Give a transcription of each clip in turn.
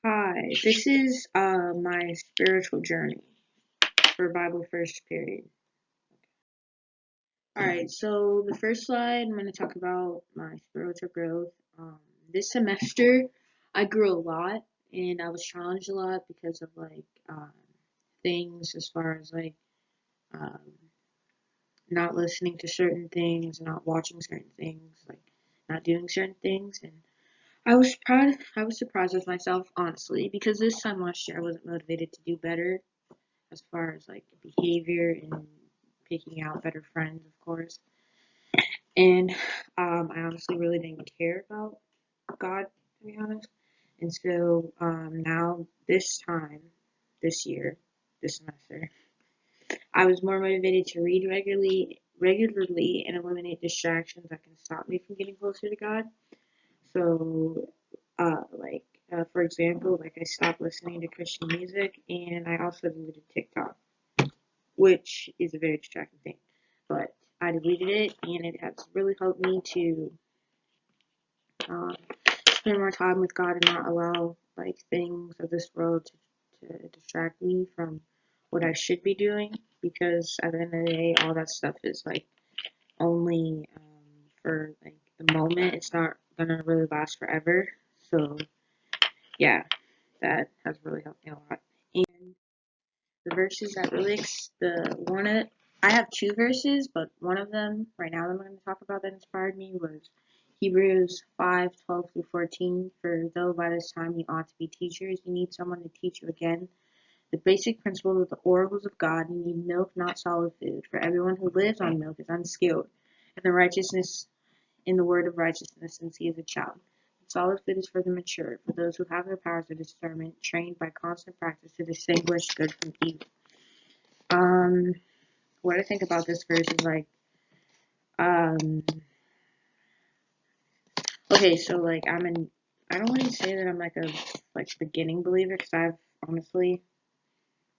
Hi, this is my spiritual journey for Bible First Period. Alright, so the first slide, I'm going to talk about my spiritual growth. This semester, I grew a lot, and I was challenged a lot because of things as far as um, not listening to certain things, not watching certain things, not doing certain things, and I was proud. I was surprised with myself, honestly, because this time last year I wasn't motivated to do better as far as behavior and picking out better friends, of course. And I honestly really didn't care about God, to be honest. And so now, this year, this semester, I was more motivated to read regularly, and eliminate distractions that can stop me from getting closer to God. So, for example, I stopped listening to Christian music, and I also deleted TikTok, which is a very distracting thing. But I deleted it, and it has really helped me to um, spend more time with God and not allow things of this world to distract me from what I should be doing. Because at the end of the day, all that stuff is only for the moment. It's not gonna really last forever. So yeah, that has really helped me a lot. And the verses that really the one of I have two verses, but one of them right now that I'm going to talk about that inspired me was Hebrews 5:12-14. For though by this time you ought to be teachers, you need someone to teach you again the basic principles of the oracles of God. You need milk, not solid food. For everyone who lives on milk is unskilled, and the righteousness in the word of righteousness since he is a child. Solid food is for the mature, for those who have their powers of discernment trained by constant practice to distinguish good from evil. Um, what I think about this verse is um, okay, so I don't want to say that I'm a beginning believer because I've honestly,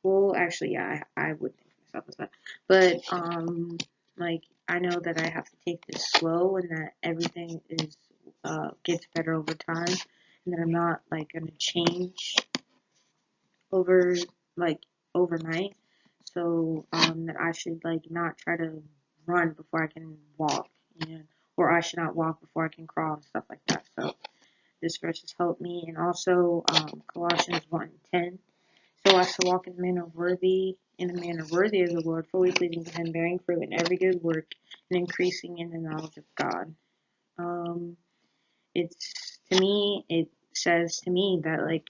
well, actually, yeah, I would think of myself as that, but I know that I have to take this slow and that everything is gets better over time, and that I'm not gonna change over like overnight. So that I should not try to run before I can walk, and or I should not walk before I can crawl and stuff like that. So this verse has helped me, and also Colossians 1:10. So as to walk in a manner worthy of the Lord, fully pleasing to Him, bearing fruit in every good work, and increasing in the knowledge of God. Um, it says to me that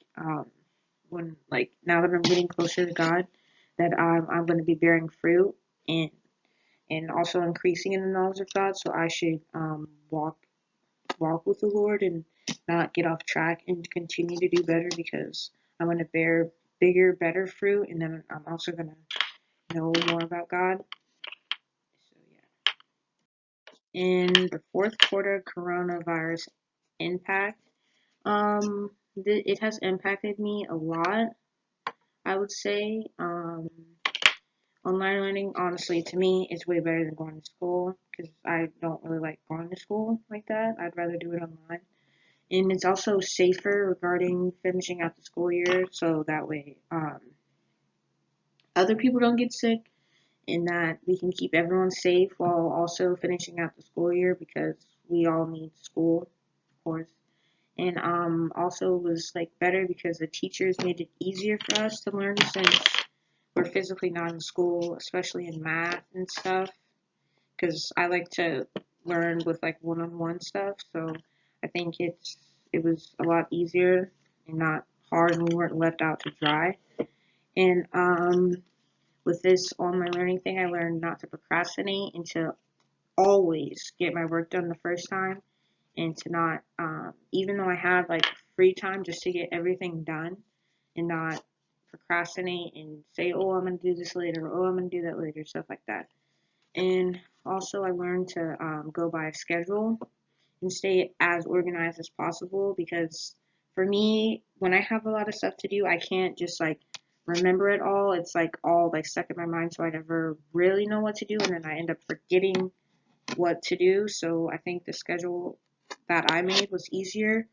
when now that I'm getting closer to God, that I'm going to be bearing fruit and also increasing in the knowledge of God. So I should walk with the Lord and not get off track and continue to do better, because I'm going to bear bigger, better fruit, and then I'm also going to know more about God. So yeah. In the fourth quarter, coronavirus impact. It has impacted me a lot, I would say. Online learning, honestly, to me, is way better than going to school, because I don't really like going to school like that. I'd rather do it online. And it's also safer regarding finishing out the school year, so that way other people don't get sick, and that we can keep everyone safe while also finishing out the school year, because we all need school, of course. And also was better because the teachers made it easier for us to learn, since we're physically not in school, especially in math and stuff, because I like to learn with one-on-one stuff. So I think it was a lot easier and not hard, and we weren't left out to dry. And with this online learning thing, I learned not to procrastinate and to always get my work done the first time, and to not even though I have free time, just to get everything done and not procrastinate and say, oh, I'm gonna do this later, or oh, I'm gonna do that later, stuff like that. And also I learned to go by a schedule and stay as organized as possible, because for me, when I have a lot of stuff to do, I can't just remember it all. It's all stuck in my mind, so I never really know what to do, and then I end up forgetting what to do. So I think the schedule that I made was easier,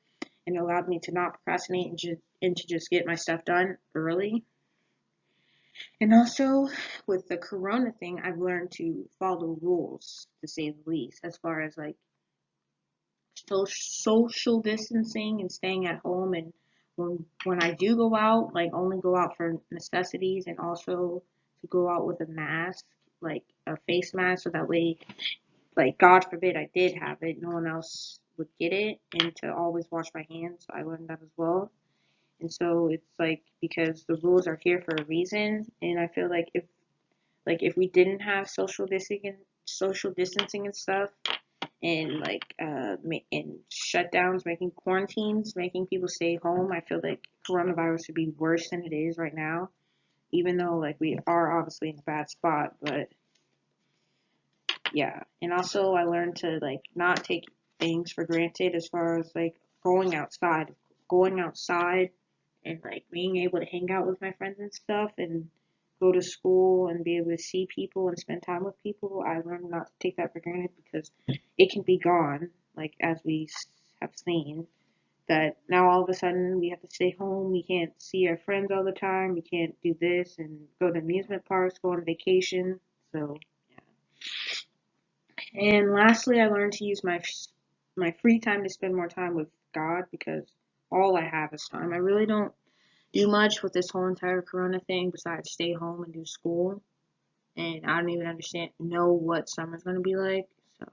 and it allowed me to not procrastinate and to just get my stuff done early. And also with the corona thing, I've learned to follow rules, to say the least, as far as like social distancing and staying at home. And when I do go out, like only go out for necessities, and also to go out with a mask, like a face mask, so that way, like God forbid I did have it, no one else would get it, and to always wash my hands. So I learned that as well. And so it's like, because the rules are here for a reason, and I feel like if we didn't have social distancing and stuff, and like and shutdowns, making quarantines, making people stay home, I feel like coronavirus would be worse than it is right now. Even though like we are obviously in a bad spot, but yeah. And also I learned to like not take things for granted, as far as like going outside and like being able to hang out with my friends and stuff, and go to school and be able to see people and spend time with people. I learned not to take that for granted, because it can be gone, like as we have seen, that now all of a sudden we have to stay home, we can't see our friends all the time, we can't do this and go to amusement parks, go on vacation. So yeah. And lastly, I learned to use my free time to spend more time with God, because all I have is time. I really don't do much with this whole entire corona thing besides stay home and do school. And I don't even know what summer's gonna be like. So,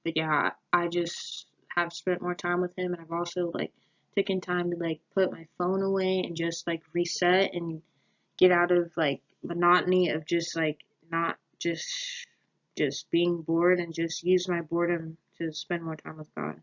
but yeah, I just have spent more time with him, and I've also like taken time to like put my phone away and just like reset and get out of like monotony of just like not just being bored, and just use my boredom to spend more time with God.